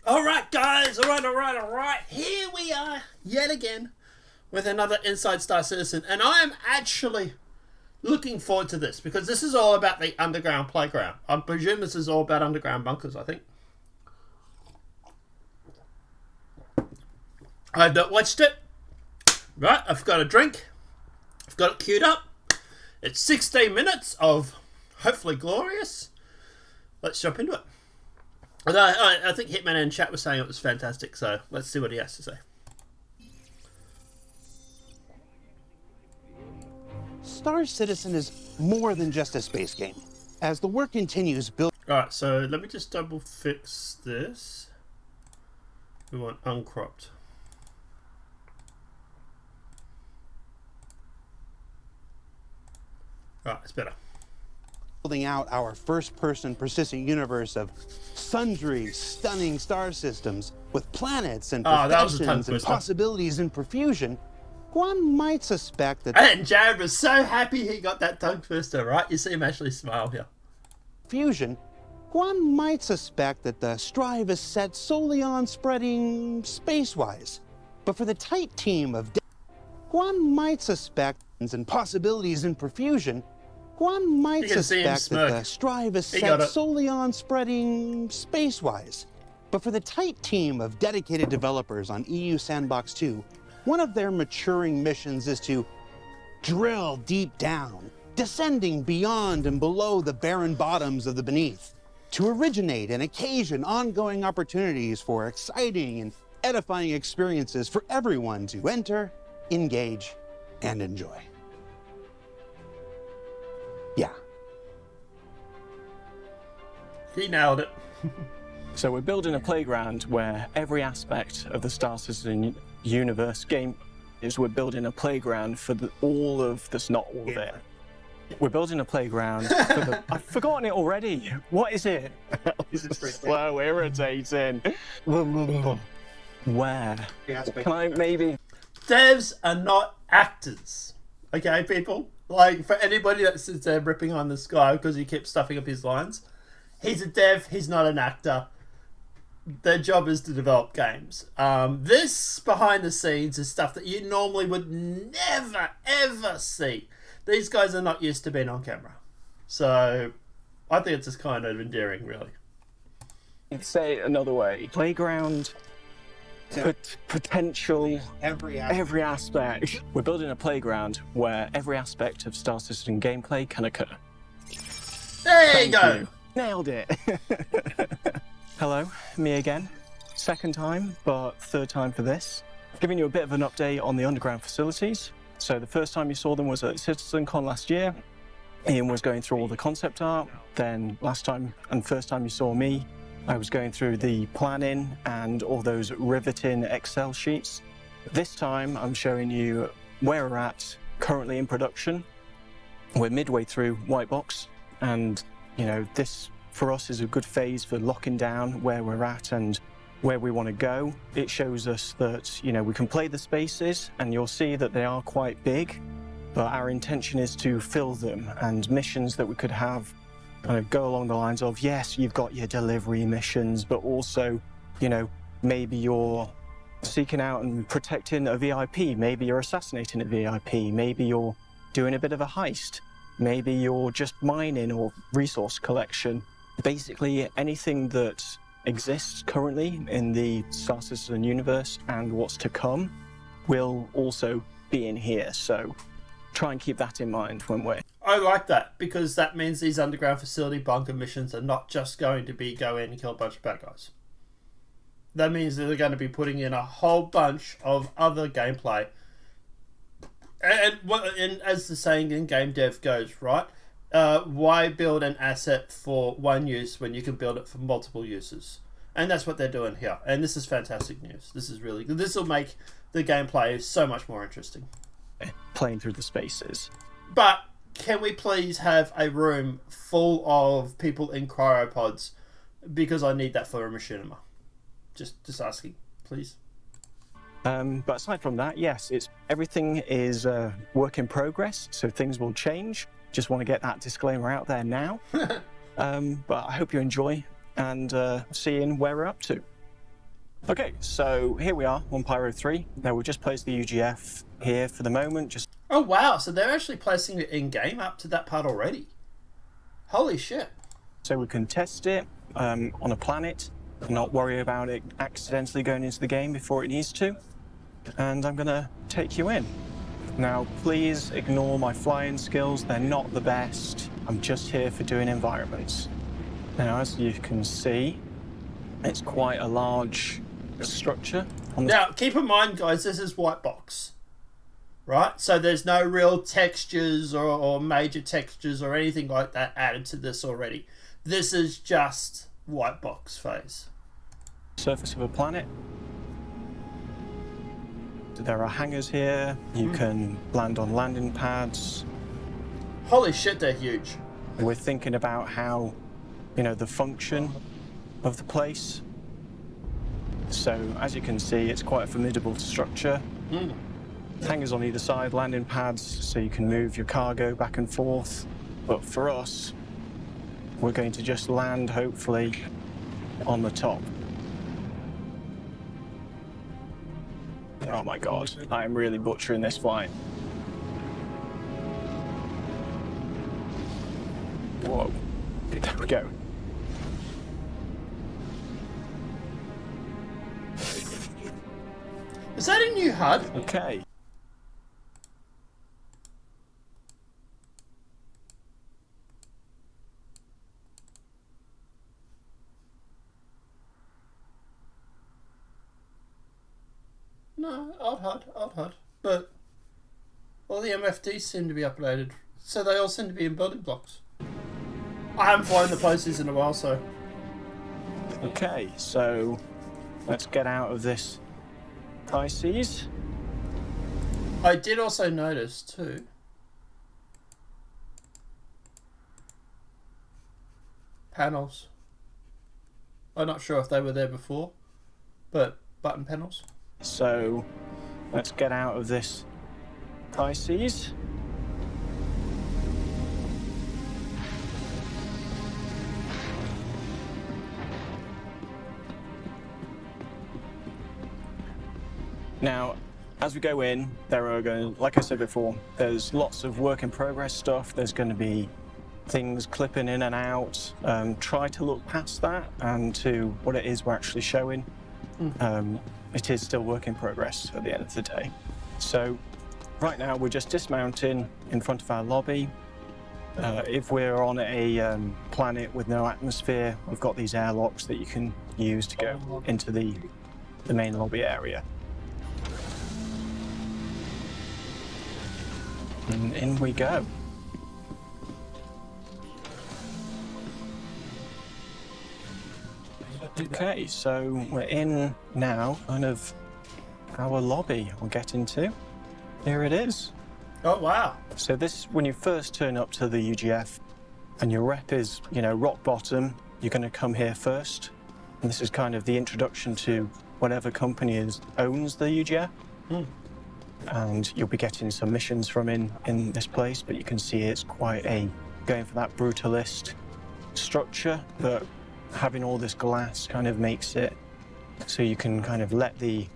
All right, guys. All right. Here we are yet again with another Inside Star Citizen. And I am actually looking forward to this because this is all about the underground playground. I presume this is all about underground bunkers, I think. I've not watched it. Right, I've got a drink. I've got it queued up. It's 16 minutes of hopefully glorious. Let's jump into it. I think Hitman in chat was saying it was fantastic, so let's see what he has to say. Star Citizen is more than just a space game. As the work continues, Alright, so let me just double fix this. We want uncropped. Alright, it's better. Building out our first-person persistent universe of sundry stunning star systems with planets and professions and possibilities in profusion, one might suspect that... And Jared was so happy he got that tongue twister, right? You see him actually smile here. Fusion, one might suspect that the strive is set solely on spreading space-wise. But for the tight team of... one might suspect and possibilities in profusion, one might suspect that the strive is set solely on spreading space-wise. But for the tight team of dedicated developers on EU Sandbox 2, one of their maturing missions is to drill deep down, descending beyond and below the barren bottoms of the beneath, to originate and occasion ongoing opportunities for exciting and edifying experiences for everyone to enter, engage, and enjoy. Yeah. He nailed it. So we're building a playground where every aspect of the Star Citizen universe game is we're building a playground for all of this, not all of it. We're building a playground for the... I've forgotten it already. What is it? This is so irritating. Where? Can I maybe... Devs are not actors. Okay, people? Like, for anybody that sits there ripping on this guy because he keeps stuffing up his lines, he's a dev, he's not an actor. Their job is to develop games. This behind the scenes is stuff that you normally would never, ever see. These guys are not used to being on camera. So, I think it's just kind of endearing, really. Say it another way. Playground... potential every aspect. We're building a playground where every aspect of Star Citizen gameplay can occur. There you go. Nailed it. Hello, me again. Second time, but third time for this. Giving you a bit of an update on the underground facilities. So the first time you saw them was at CitizenCon last year. Ian was going through all the concept art. Then last time and first time you saw me, I was going through the planning and all those riveting Excel sheets. This time, I'm showing you where we're at, currently in production. We're midway through White Box, and this for us is a good phase for locking down where we're at and where we want to go. It shows us that we can play the spaces, and you'll see that they are quite big, but our intention is to fill them, and missions that we could have kind of go along the lines of, yes, you've got your delivery missions, but also, maybe you're seeking out and protecting a VIP, maybe you're assassinating a VIP, maybe you're doing a bit of a heist, maybe you're just mining or resource collection. Basically, anything that exists currently in the Star Citizen universe and what's to come will also be in here, so try and keep that in mind when we're... I like that, because that means these underground facility bunker missions are not just going to be go in and kill a bunch of bad guys. That means that they're going to be putting in a whole bunch of other gameplay. And as the saying in game dev goes, right? Why build an asset for one use when you can build it for multiple uses? And that's what they're doing here. And this is fantastic news. This is really good. This will make the gameplay so much more interesting. Playing through the spaces. But can we please have a room full of people in cryopods? Because I need that for a machinima. Just asking, please. But aside from that, yes, everything is work in progress, so things will change. Just want to get that disclaimer out there now. But I hope you enjoy and see you in where we're up to. Okay, so here we are on Pyro 3. Now we've just placed the UGF here for the moment, just Oh wow, so they're actually placing it in-game up to that part already. Holy shit. so we can test it on a planet, not worry about it accidentally going into the game before it needs to. And I'm gonna take you in. Now, please ignore my flying skills. They're not the best. I'm just here for doing environments. Now, as you can see, it's quite a large structure. Now, keep in mind, guys, this is white box. Right? So there's no real textures or major textures or anything like that added to this already. This is just white box phase. Surface of a planet. There are hangars here. You can land on landing pads. Holy shit, they're huge. We're thinking about how, you know, the function of the place. So, as you can see, it's quite a formidable structure. Hangars on either side, landing pads, so you can move your cargo back and forth. But for us, we're going to just land, hopefully, on the top. Oh my god, I am really butchering this flight. Whoa. There we go. Is that a new HUD? Okay. No, old HUD. But all the MFDs seem to be uploaded. So they all seem to be in building blocks. I haven't flown the places in a while, so... Okay, so let's get out of this high seas. I did also notice, too... panels. I'm not sure if they were there before, but button panels. So let's get out of this high seas. Now, as we go in, there are going, like I said before, there's lots of work in progress stuff. There's going to be things clipping in and out. Try to look past that and to what it is we're actually showing. It is still work in progress at the end of the day. So right now we're just dismounting in front of our lobby. If we're on a planet with no atmosphere, we've got these airlocks that you can use to go into the main lobby area. And in we go. Okay, so we're in now, kind of our lobby we'll get into. Here it is. Oh, wow. So this, when you first turn up to the UGF and your rep is, you know, rock bottom, you're going to come here first. And this is kind of the introduction to whatever company owns the UGF. And you'll be getting some missions from in this place, but you can see it's quite going for that brutalist structure, but having all this glass kind of makes it so you can kind of let the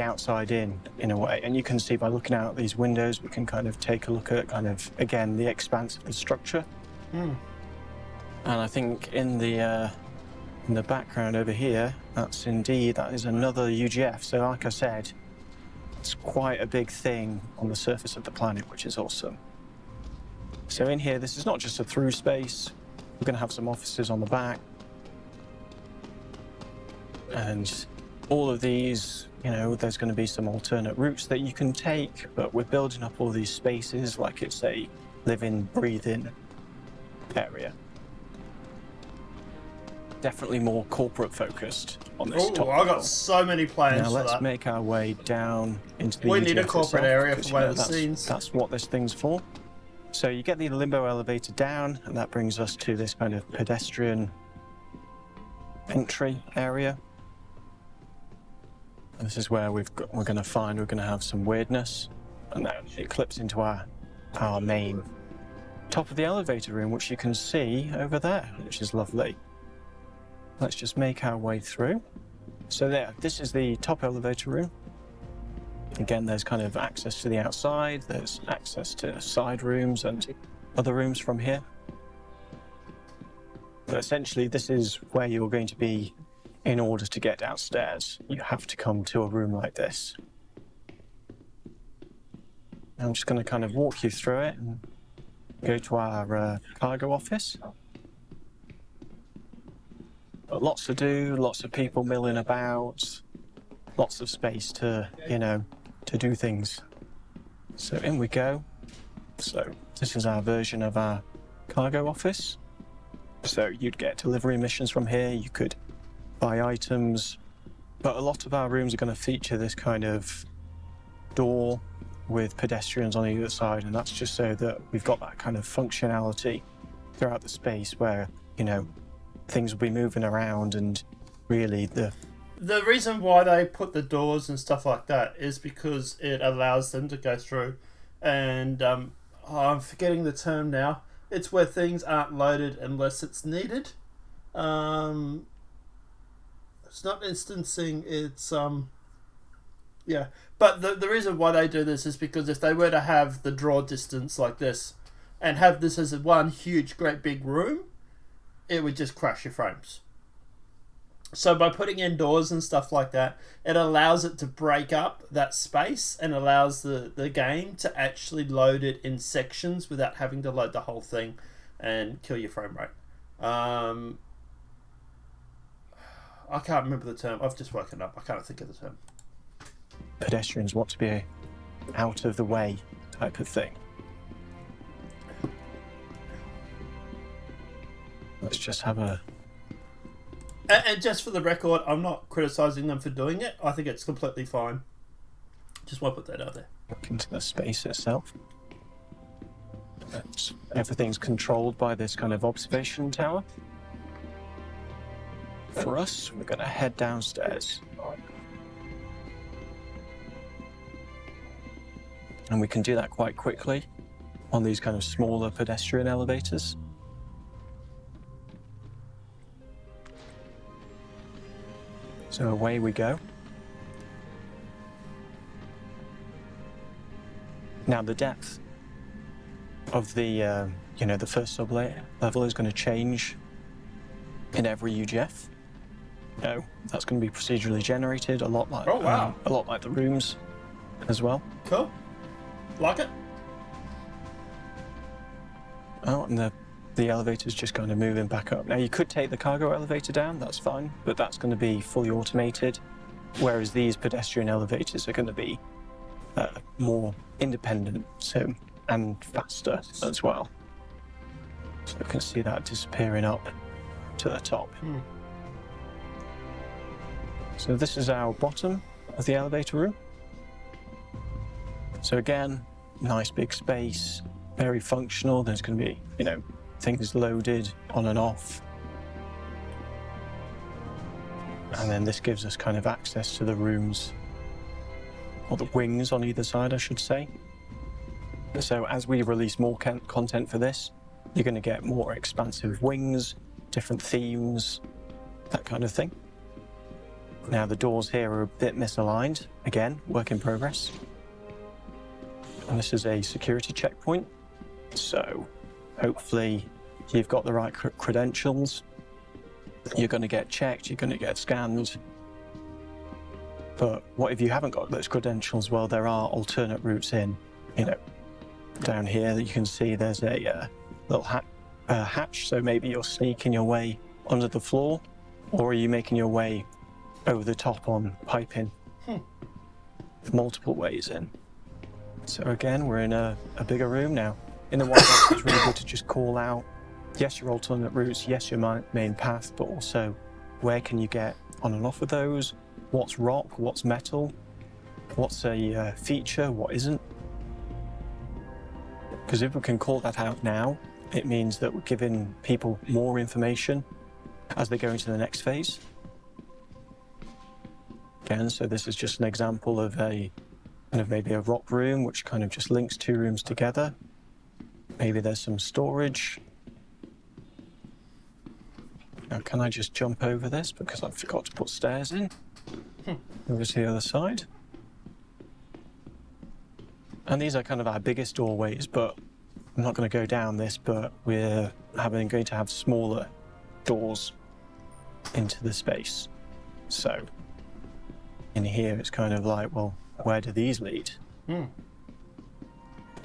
outside in a way. And you can see by looking out these windows, we can kind of take a look at kind of, again, the expanse of the structure. And I think in the background over here, that is another UGF. So like I said, it's quite a big thing on the surface of the planet, which is awesome. So in here, this is not just a through space. We're going to have some offices on the back. And all of these, you know, there's going to be some alternate routes that you can take, but we're building up all these spaces like it's a live-in, breathe-in area. Definitely more corporate focused on this top Oh, I've got so many plans now for let's that. make our way down into the We need a UGF corporate itself, area because, for one you know, of the scenes. That's what this thing's for. So you get the limbo elevator down, and that brings us to this kind of pedestrian entry area. And this is where we're going to have some weirdness, and then it clips into our main top of the elevator room, which you can see over there, which is lovely. Let's just make our way through. So there, this is the top elevator room. Again, there's kind of access to the outside, there's access to side rooms and other rooms from here. But essentially, this is where you're going to be in order to get downstairs. You have to come to a room like this. I'm just going to kind of walk you through it and go to our cargo office. But lots to do, lots of people milling about, lots of space to, to do things. So in we go. So this is our version of our cargo office. So you'd get delivery missions from here, you could buy items, but a lot of our rooms are going to feature this kind of door with pedestrians on either side, and that's just so that we've got that kind of functionality throughout the space where, things will be moving around, and really the reason why they put the doors and stuff like that is because it allows them to go through, and I'm forgetting the term now. It's where things aren't loaded unless it's needed. It's not instancing, it's yeah. But the reason why they do this is because if they were to have the draw distance like this and have this as one huge great big room, it would just crash your frames. So by putting in doors and stuff like that, it allows it to break up that space and allows the game to actually load it in sections without having to load the whole thing and kill your frame rate. I can't remember the term. I've just woken up. I can't think of the term. pedestrians want to be out of the way type of thing. Let's just have a... And just for the record, I'm not criticising them for doing it. I think it's completely fine. Just want to put that out there. Look into the space itself. Everything's controlled by this kind of observation tower. For us, we're going to head downstairs. And we can do that quite quickly on these kind of smaller pedestrian elevators. So away we go. Now the depth of the, the first sub-level is going to change in every UGF. No, that's going to be procedurally generated, a lot like the rooms as well. Cool. Like it. Oh, and the elevator's just kind of moving back up. Now you could take the cargo elevator down, that's fine, but that's going to be fully automated, whereas these pedestrian elevators are going to be more independent, and faster as well. So you can see that disappearing up to the top. So this is our bottom of the elevator room. So again, nice big space, very functional. There's going to be, things loaded on and off. And then this gives us kind of access to the rooms, or the wings on either side, I should say. So as we release more content for this, you're going to get more expansive wings, different themes, that kind of thing. Now the doors here are a bit misaligned. Again, work in progress. And this is a security checkpoint. So hopefully you've got the right credentials. You're going to get checked, you're going to get scanned. But what if you haven't got those credentials? Well, there are alternate routes in. Down here that you can see there's a little hatch, so maybe you're sneaking your way under the floor, or are you making your way over the top on piping? Multiple ways in. So again, we're in a bigger room now. In the white box, it's really good to just call out, yes, your alternate routes, yes, your main path, but also where can you get on and off of those? What's rock, what's metal, what's a feature, what isn't? Because if we can call that out now, it means that we're giving people more information as they go into the next phase. Again, so this is just an example of maybe a rock room, which kind of just links two rooms together. Maybe there's some storage. Now, can I just jump over this because I forgot to put stairs in? over to the other side. And these are kind of our biggest doorways, but I'm not going to go down this, but we're going to have smaller doors into the space. So in here, it's kind of like, well, where do these lead? We're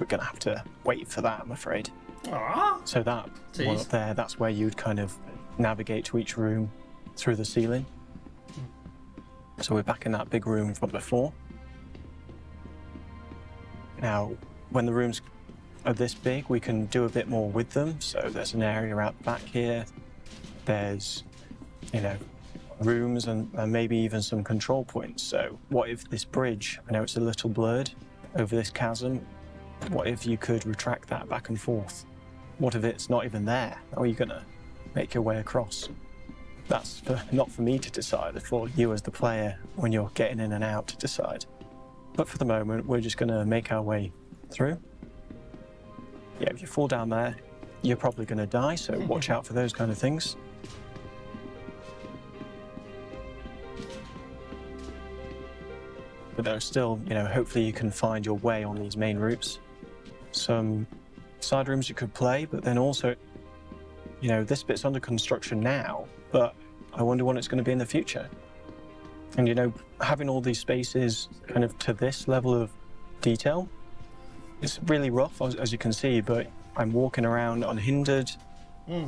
going to have to wait for that, I'm afraid. Aww. So that one up there, that's where you'd kind of navigate to each room through the ceiling. So we're back in that big room from before. Now, when the rooms are this big, we can do a bit more with them. So there's an area out back here. There's, rooms and maybe even some control points. So what if this bridge, I know it's a little blurred over this chasm, what if you could retract that back and forth? What if it's not even there? How are you going to make your way across? That's not for me to decide, it's for you as the player when you're getting in and out to decide. But for the moment, we're just going to make our way through. Yeah, if you fall down there, you're probably going to die, so watch out for those kind of things. But there's still, hopefully you can find your way on these main routes. Some side rooms you could play, but then also, this bit's under construction now, but I wonder what it's going to be in the future. And, having all these spaces kind of to this level of detail, it's really rough, as you can see, but I'm walking around unhindered.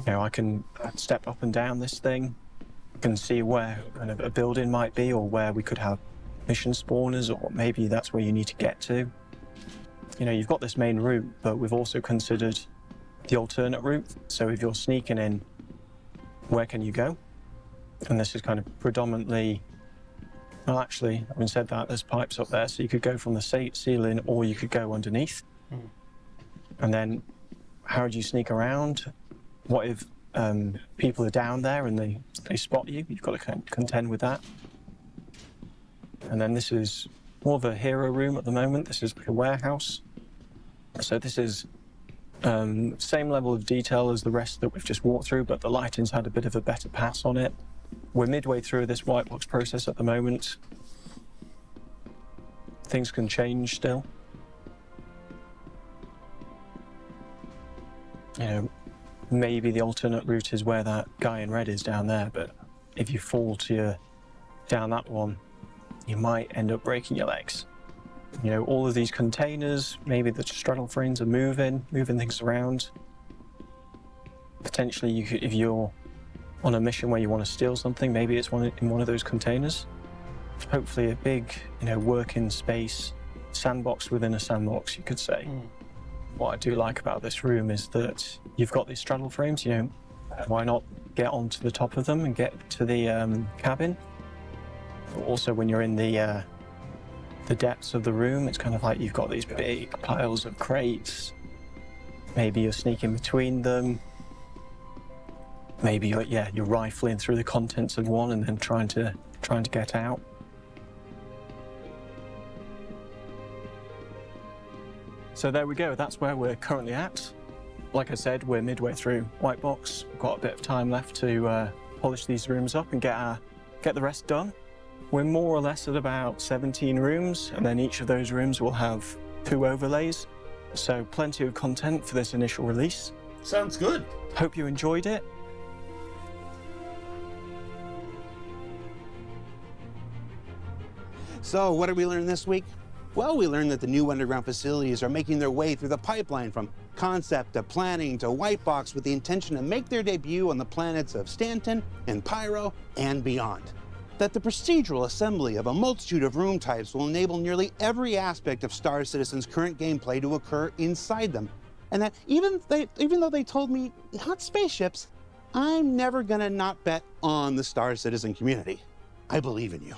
I can step up and down this thing. I can see where kind of a building might be or where we could have mission spawners, or maybe that's where you need to get to. You've got this main route, but we've also considered the alternate route. So if you're sneaking in, where can you go? And this is kind of predominantly, well, actually, having said that, there's pipes up there, so you could go from the ceiling or you could go underneath. And then how do you sneak around? What if people are down there and they spot you? You've got to contend with that. And then this is more of a hero room at the moment. This is like a warehouse. So this is same level of detail as the rest that we've just walked through, but the lighting's had a bit of a better pass on it. We're midway through this white box process at the moment. Things can change still. Maybe the alternate route is where that guy in red is down there, but if you fall down that one, you might end up breaking your legs. All of these containers, maybe the straddle frames are moving things around. Potentially, if you're on a mission where you want to steal something, maybe it's in one of those containers. Hopefully a big, working space, sandbox within a sandbox, you could say. What I do like about this room is that you've got these straddle frames, why not get onto the top of them and get to the cabin? Also, when you're in the depths of the room, it's kind of like you've got these big piles of crates. Maybe you're sneaking between them. Maybe you're rifling through the contents of one and then trying to get out. So there we go. That's where we're currently at. Like I said, we're midway through White Box. We've got a bit of time left to polish these rooms up and get the rest done. We're more or less at about 17 rooms, and then each of those rooms will have 2 overlays. So plenty of content for this initial release. Sounds good. Hope you enjoyed it. So what did we learn this week? Well, we learned that the new underground facilities are making their way through the pipeline from concept to planning to white box with the intention to make their debut on the planets of Stanton and Pyro and beyond. That the procedural assembly of a multitude of room types will enable nearly every aspect of Star Citizen's current gameplay to occur inside them. And that even though they told me not spaceships, I'm never gonna not bet on the Star Citizen community. I believe in you.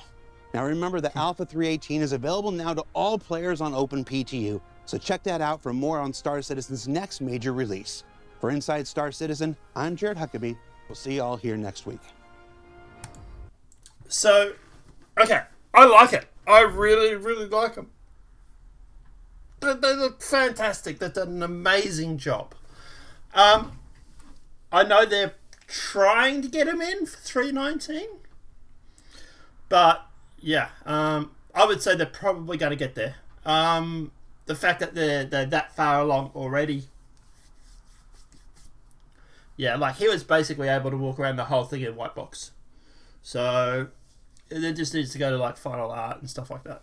Now remember that Alpha 318 is available now to all players on OpenPTU, so check that out for more on Star Citizen's next major release. For Inside Star Citizen, I'm Jared Huckabee. We'll see you all here next week. So, okay, I like it. I really, really like them. They look fantastic. They've done an amazing job. I know they're trying to get them in for 319, but yeah, I would say they're probably going to get there. The fact that they're that far along already. Yeah, like he was basically able to walk around the whole thing in white box. So it just needs to go to like final art and stuff like that.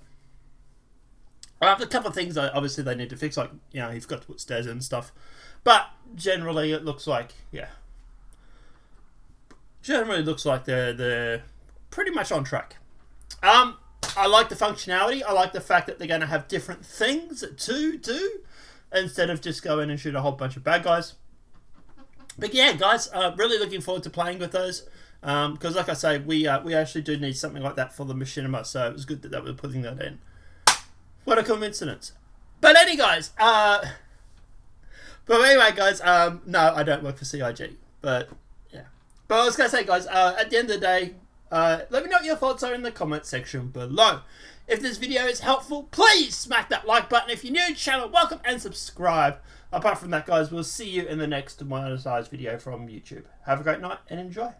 A couple of things obviously they need to fix, like, you know, you've got to put stairs in and stuff. But generally it looks like, yeah. Generally looks like they're pretty much on track. I like the functionality. I like the fact that they're going to have different things to do instead of just go in and shoot a whole bunch of bad guys. But yeah, guys, really looking forward to playing with those. Because like I say, we actually do need something like that for the machinima, so it was good that we're putting that in. What a coincidence. But anyway, guys, no, I don't work for CIG. But yeah. But I was going to say, guys, at the end of the day, let me know what your thoughts are in the comment section below. If this video is helpful, please smack that like button. If you're new to the channel, welcome and subscribe. Apart from that, guys, we'll see you in the next monetized video from YouTube. Have a great night and enjoy.